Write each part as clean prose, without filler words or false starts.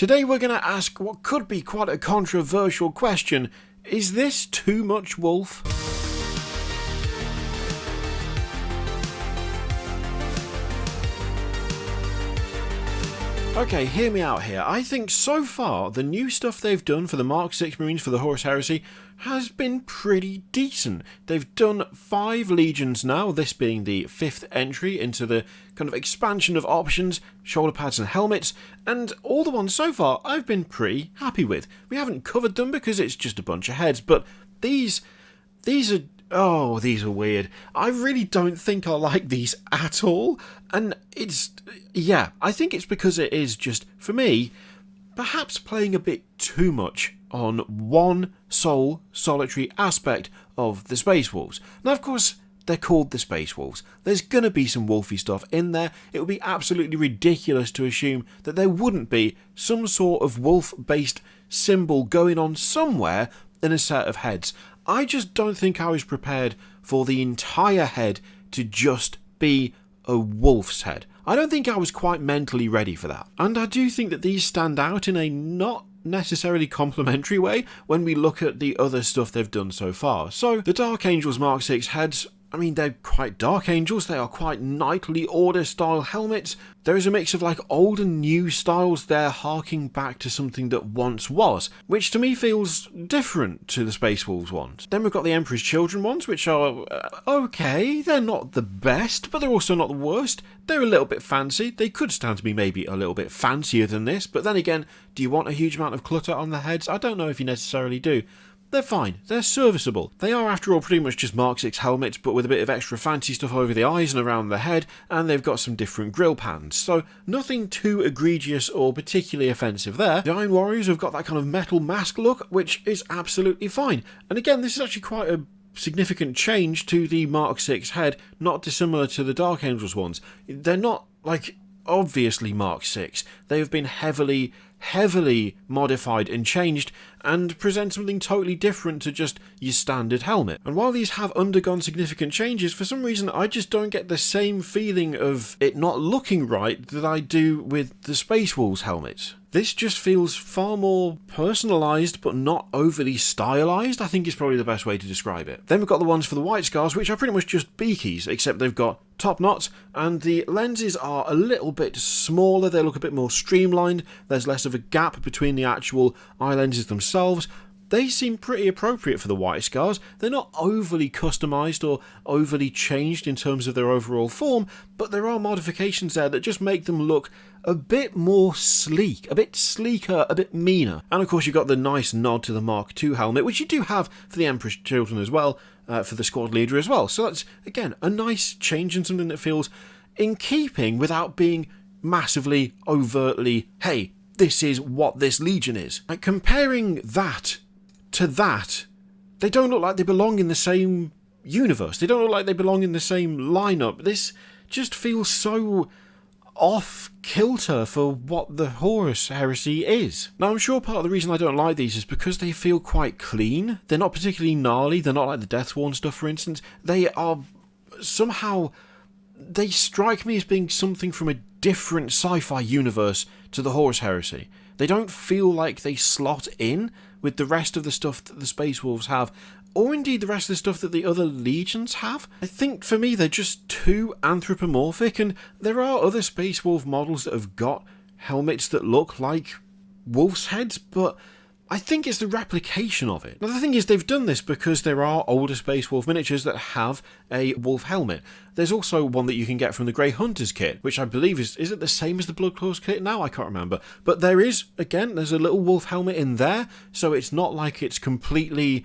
Today we're going to ask what could be quite a controversial question. Is this too much wolf? Okay, hear me out here. I think so far the new stuff they've done for the Mark 6 Marines for the Horus Heresy has been pretty decent. They've done 5 legions now, this being the 5th entry into the kind of expansion of options, shoulder pads and helmets, and all the ones so far I've been pretty happy with. We haven't covered them because it's just a bunch of heads, but these are... oh, these are weird. I really don't think I like these at all. And I think it's because it is just, for me, perhaps playing a bit too much on one sole, solitary aspect of the Space Wolves. Now, of course, they're called the Space Wolves. There's going to be some wolfy stuff in there. It would be absolutely ridiculous to assume that there wouldn't be some sort of wolf-based symbol going on somewhere in a set of heads. I just don't think I was prepared for the entire head to just be a wolf's head. I don't think I was quite mentally ready for that. And I do think that these stand out in a not necessarily complimentary way when we look at the other stuff they've done so far. So, the Dark Angels Mark 6 heads, I mean, they're quite Dark Angels, they are quite Knightly Order style helmets. There is a mix of like old and new styles there, harking back to something that once was, which to me feels different to the Space Wolves ones. Then we've got the Emperor's Children ones, which are okay, they're not the best, but they're also not the worst. They're a little bit fancy. They could stand to be maybe a little bit fancier than this, but then again, do you want a huge amount of clutter on the heads? I don't know if you necessarily do. They're fine, they're serviceable. They are after all pretty much just Mark 6 helmets, but with a bit of extra fancy stuff over the eyes and around the head, and they've got some different grill pans, so nothing too egregious or particularly offensive there. The Iron Warriors have got that kind of metal mask look, which is absolutely fine. And again, this is actually quite a significant change to the Mark 6 head, not dissimilar to the Dark Angels ones. They're not, like, obviously Mark 6. They have been heavily modified and changed and present something totally different to just your standard helmet. And while these have undergone significant changes, for some reason I just don't get the same feeling of it not looking right that I do with the Space Wolves helmets. This just feels far more personalised but not overly stylised, I think is probably the best way to describe it. Then we've got the ones for the White Scars, which are pretty much just beakies, except they've got top knots, and the lenses are a little bit smaller, they look a bit more streamlined, there's less of a gap between the actual eye lenses themselves. They seem pretty appropriate for the White Scars. They're not overly customised or overly changed in terms of their overall form, but there are modifications there that just make them look a bit more sleek, a bit sleeker, a bit meaner. And of course you've got the nice nod to the Mark II helmet, which you do have for the Emperor's Children as well, for the Squad Leader as well. So that's, again, a nice change and something that feels in keeping without being massively, overtly, hey, this is what this Legion is. Like, comparing that to that, they don't look like they belong in the same universe. They don't look like they belong in the same lineup. This just feels so off kilter for what the Horus Heresy is. Now, I'm sure part of the reason I don't like these is because they feel quite clean. They're not particularly gnarly. They're not like the Deathsworn stuff, for instance. They are somehow... they strike me as being something from a different sci-fi universe to the Horus Heresy. They don't feel like they slot in with the rest of the stuff that the Space Wolves have, or indeed the rest of the stuff that the other legions have. I think for me they're just too anthropomorphic, and there are other Space Wolf models that have got helmets that look like wolves' heads, but I think it's the replication of it. Now the thing is, they've done this because there are older Space Wolf miniatures that have a wolf helmet. There's also one that you can get from the Grey Hunters kit, which I believe is it the same as the Bloodclaws kit now? I can't remember. But there is, again, there's a little wolf helmet in there, so it's not like it's completely,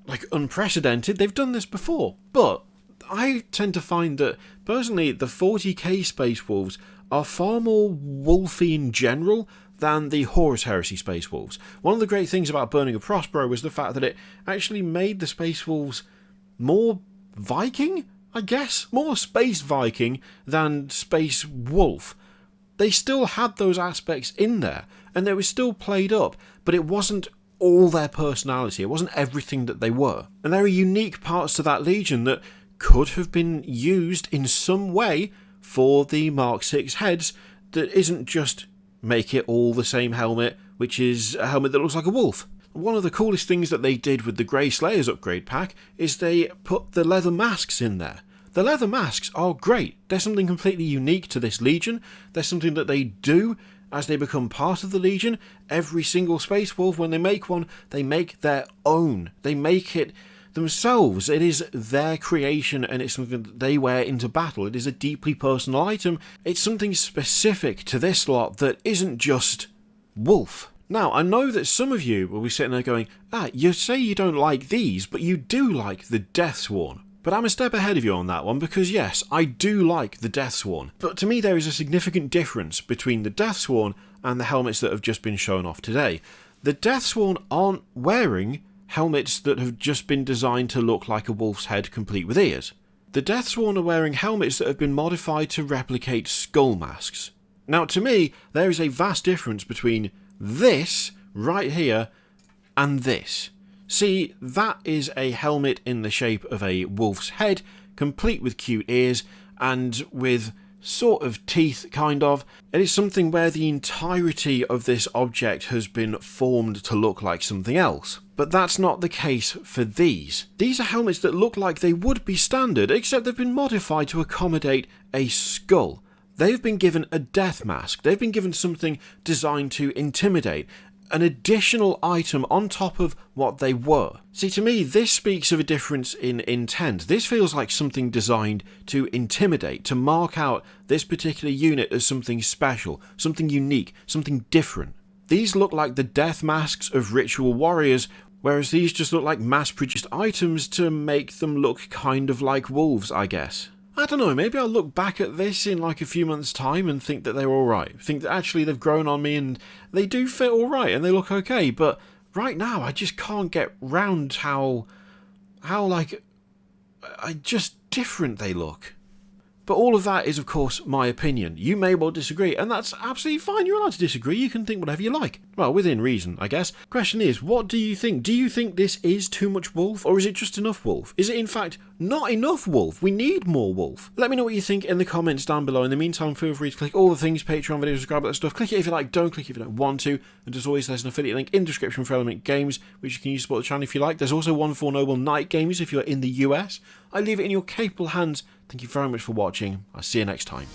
like, unprecedented. They've done this before. But I tend to find that, personally, the 40k Space Wolves are far more wolfy in general than the Horus Heresy Space Wolves. One of the great things about Burning of Prospero was the fact that it actually made the Space Wolves more Viking, I guess? More Space Viking than Space Wolf. They still had those aspects in there, and they were still played up, but it wasn't all their personality. It wasn't everything that they were. And there are unique parts to that Legion that could have been used in some way for the Mark 6 heads that isn't just make it all the same helmet, which is a helmet that looks like a wolf. One of the coolest things that they did with the Grey Slayers upgrade pack is they put the leather masks in there. The leather masks are great. They're something completely unique to this Legion. They're something that they do as they become part of the Legion. Every single Space Wolf, when they make one, they make their own. They make it themselves. It is their creation, and it's something that they wear into battle. It is a deeply personal item. It's something specific to this lot that isn't just wolf. Now, I know that some of you will be sitting there going, you say you don't like these, but you do like the Deathsworn. But I'm a step ahead of you on that one, because yes, I do like the Deathsworn. But to me there is a significant difference between the Deathsworn and the helmets that have just been shown off today. The Deathsworn aren't wearing helmets that have just been designed to look like a wolf's head complete with ears. The Deathsworn are wearing helmets that have been modified to replicate skull masks. Now, to me, there is a vast difference between this right here and this. See, that is a helmet in the shape of a wolf's head, complete with cute ears and with sort of teeth, kind of. It is something where the entirety of this object has been formed to look like something else. But that's not the case for these. These are helmets that look like they would be standard, except they've been modified to accommodate a skull. They've been given a death mask. They've been given something designed to intimidate. An additional item on top of what they were. See, to me, this speaks of a difference in intent. This feels like something designed to intimidate, to mark out this particular unit as something special, something unique, something different. These look like the death masks of ritual warriors, whereas these just look like mass-produced items to make them look kind of like wolves, I guess. I don't know, maybe I'll look back at this in like a few months' time and think that they're alright. Think that actually they've grown on me and they do fit alright and they look okay, but right now I just can't get round how just different they look. But all of that is, of course, my opinion. You may well disagree, and that's absolutely fine. You're allowed to disagree. You can think whatever you like. Well, within reason, I guess. Question is, what do you think? Do you think this is too much wolf, or is it just enough wolf? Is it, in fact, not enough wolf? We need more wolf. Let me know what you think in the comments down below. In the meantime, feel free to click all the things, Patreon videos, subscribe, that stuff. Click it if you like, don't click it if you don't want to. And as always, there's an affiliate link in the description for Element Games, which you can use to support the channel if you like. There's also one for Noble Night Games if you're in the US. I leave it in your capable hands. Thank you very much for watching. I'll see you next time.